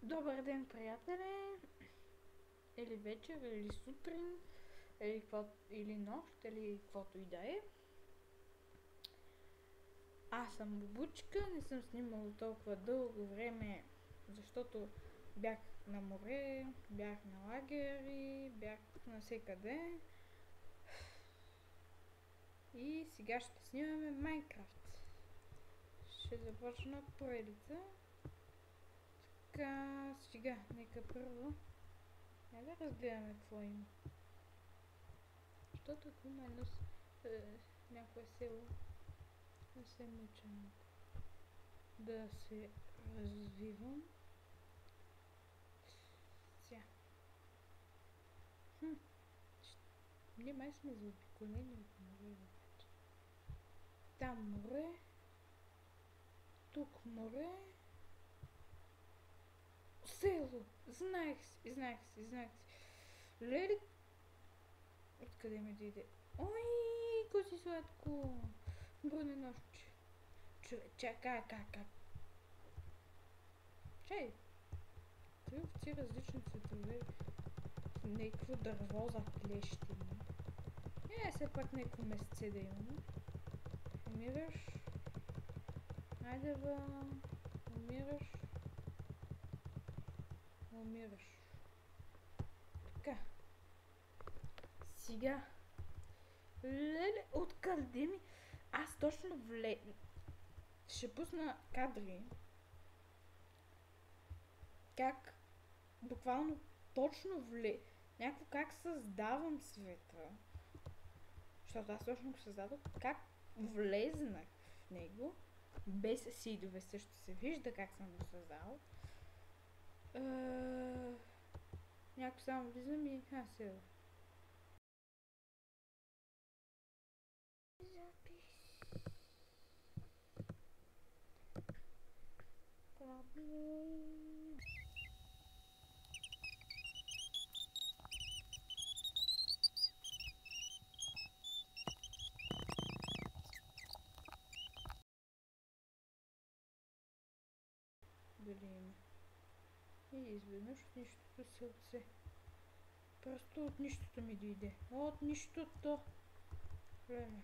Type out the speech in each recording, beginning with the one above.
Добър ден, приятели! Или вечер, или сутрин, или нощ, или каквото и да е. Аз съм Бубучка, не съм снимала толкова дълго време, защото бях на море, бях на лагери, бях навсекъде. И сега ще снимаме Майнкрафт. Ще започна поредица. Така, сега, нека първо да разгледаме какво има. Защото ако има някое село, да се мъча да се развивам. Сега. Ние май сме заобиколени от море вече. Там море, тук море, село. Знаех си. Лели, откъде ми дойде? Ой, коси сладко! Броненосче. Човече, как? Чай! Три овци различни цветове. Некво дърво за плещини. Все пак неко месце да имаме. Умираш. Айде ба. Умираш. Така. Сега. Леле, откъде ми? Аз точно ще пусна кадри. Как буквално точно някакво как създавам света. Защото аз точно го създадох. Как влезнах в него. Без сидове също се вижда как съм го създал. Някакво само влизам и село. Дали има. И изведнъж от нищото селце. Просто от нищото ми дойде. От нищото. Време.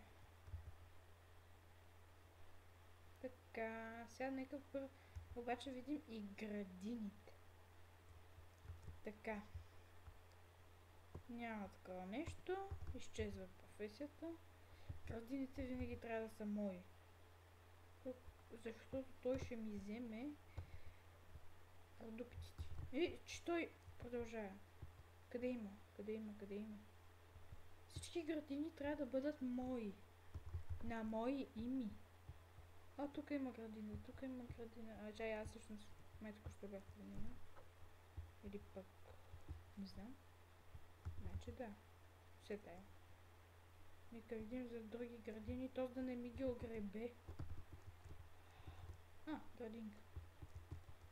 Така, сега нека първо обаче видим и градините. Така. Няма такова нещо. Изчезва професията. Градините винаги трябва да са мои. Защото той ще ми вземе продуктите. И че той продължава. Къде има? Всички градини трябва да бъдат мои. На мои ими. Тук има градина. Чай, аз всъщност току-що бях градина. Или пък... Не знам. Значи да. Все тая. Нека видим за други градини, то да не ми ги огребе. Градинка.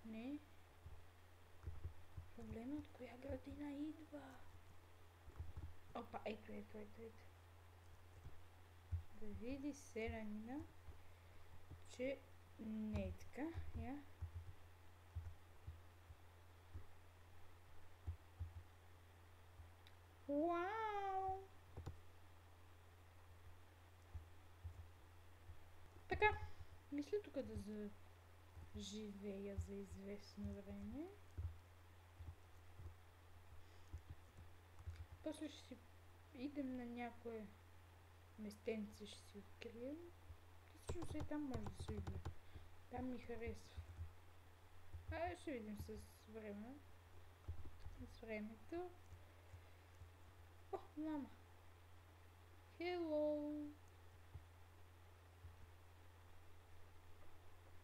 Не. Проблема от коя градина идва? Опа, ето. Да види селянина, че не е така. Вау! Така, мисля тук да заживея за известно време. После ще си идем на някое местенце, ще си открием. Всъщност и там може да се види. Там ми харесва. Ще видим с време. С времето. Мама. Hello.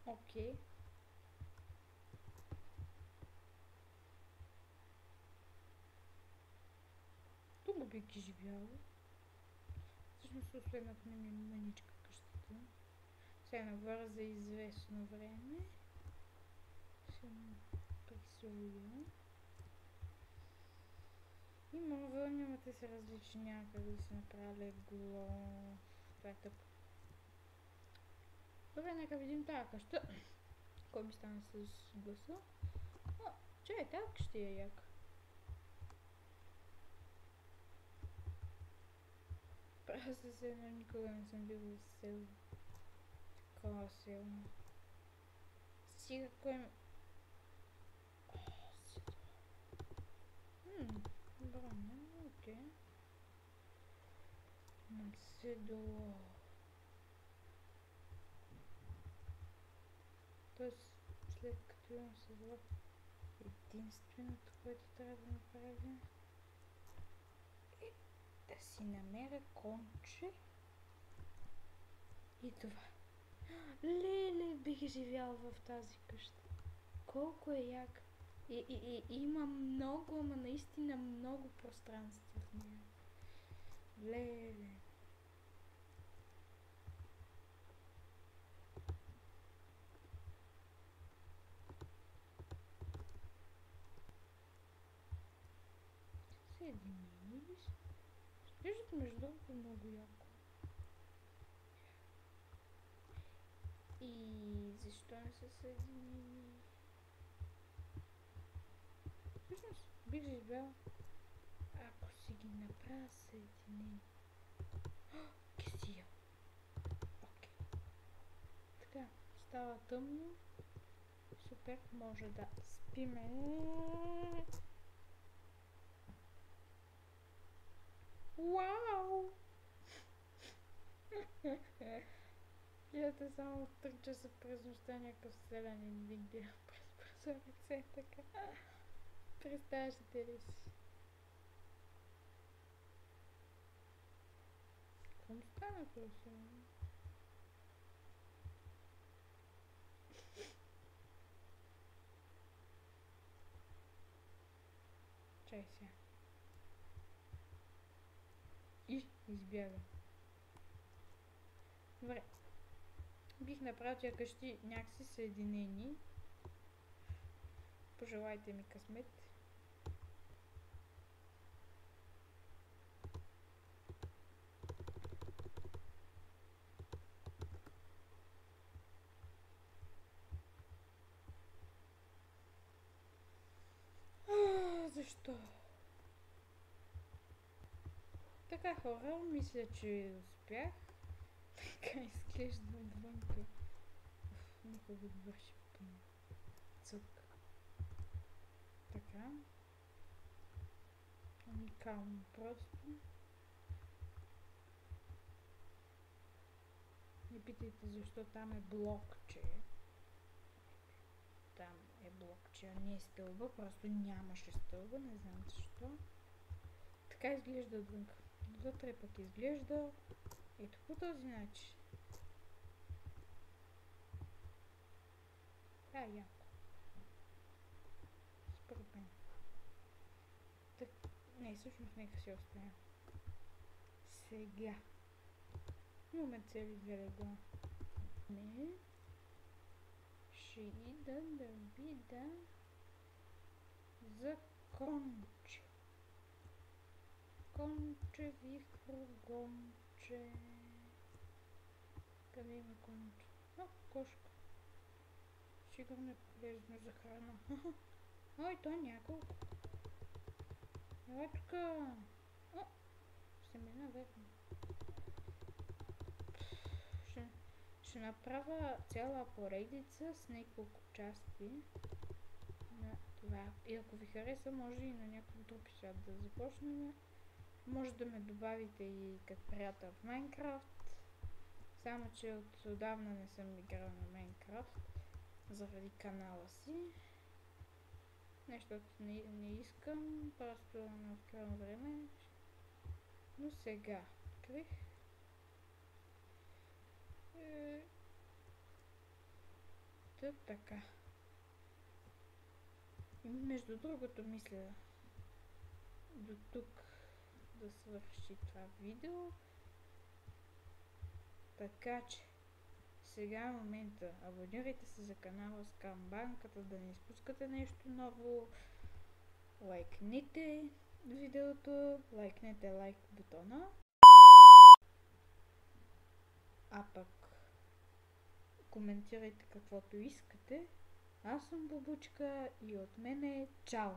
Окей. Тук би живяло. Всъщност освен ако не ми е маничка къщата. Сега нагоре за известно време. Ще му присвоя. Има вълнямата са различни някъде да се направя легло. Това е тъпо. Добре, нека видим тази къща. Кой ми стане с гласа? Чай, так ще е як. Просто се едно никога не съм бил весел. Такова силно. Стига кой... Броня, окей. $70. Тоест, след като имам седло, единственото, което трябва да направя е да си намеря конче и това. Леле, бих живял в тази къща. Колко е як. И има много, ама наистина много пространство в нея. Леле. Съединени ли са? Изглеждат между другото много яко. И защо не са съединени? Всъщност бих живял, ако си ги направя съединени. Кисия. Окей. Така, става тъмно. Супер, може да спиме. Вау! Гледате само в 3 часа през нощта някакъв селянин ви гледа през прозореца така. Представяте ли си? Какво му стана просто? Чай сега. И избяга. Добре. Бих направил тия къщи някакси съединени. Пожелайте ми късмет. Защо? Така хора, мисля, че успях. Така изглежда отвънка. Никога да върши пълно. Цък. Така. Уникално просто. Не питайте защо там е блокче. Там е блокче, а не е стълба. Просто нямаше стълба, не знам защо. Така изглежда отвънка. Вътре пък изглежда ето по този начин. Това е яко. Според мен. Так, не, всъщност нека си оставя. Сега. Имаме цели две легла. Не. Ще ида да видя за конче. Конче, вихрогонче. Къде има конче? О, кошка. Сигурно е полезно за храна. Ой, то няколко. Ела тук. О, семена верно. Ще направя цяла поредица с няколко части на това. И ако ви хареса, може и на някой друг свят да започнем. Може да ме добавите и като приятел в Майнкрафт. Само, че отдавна не съм играл на Майнкрафт заради канала си. Нещо не искам, просто не откривам време. Но сега открих. Така. И между другото мисля до тук да свърши това видео. Така че сега е момента. Абонирайте се за канала с камбанката, да не изпускате нещо ново. Лайкните видеото, лайкнете лайк бутона. А пък коментирайте каквото искате. Аз съм Бабучка и от мене чао!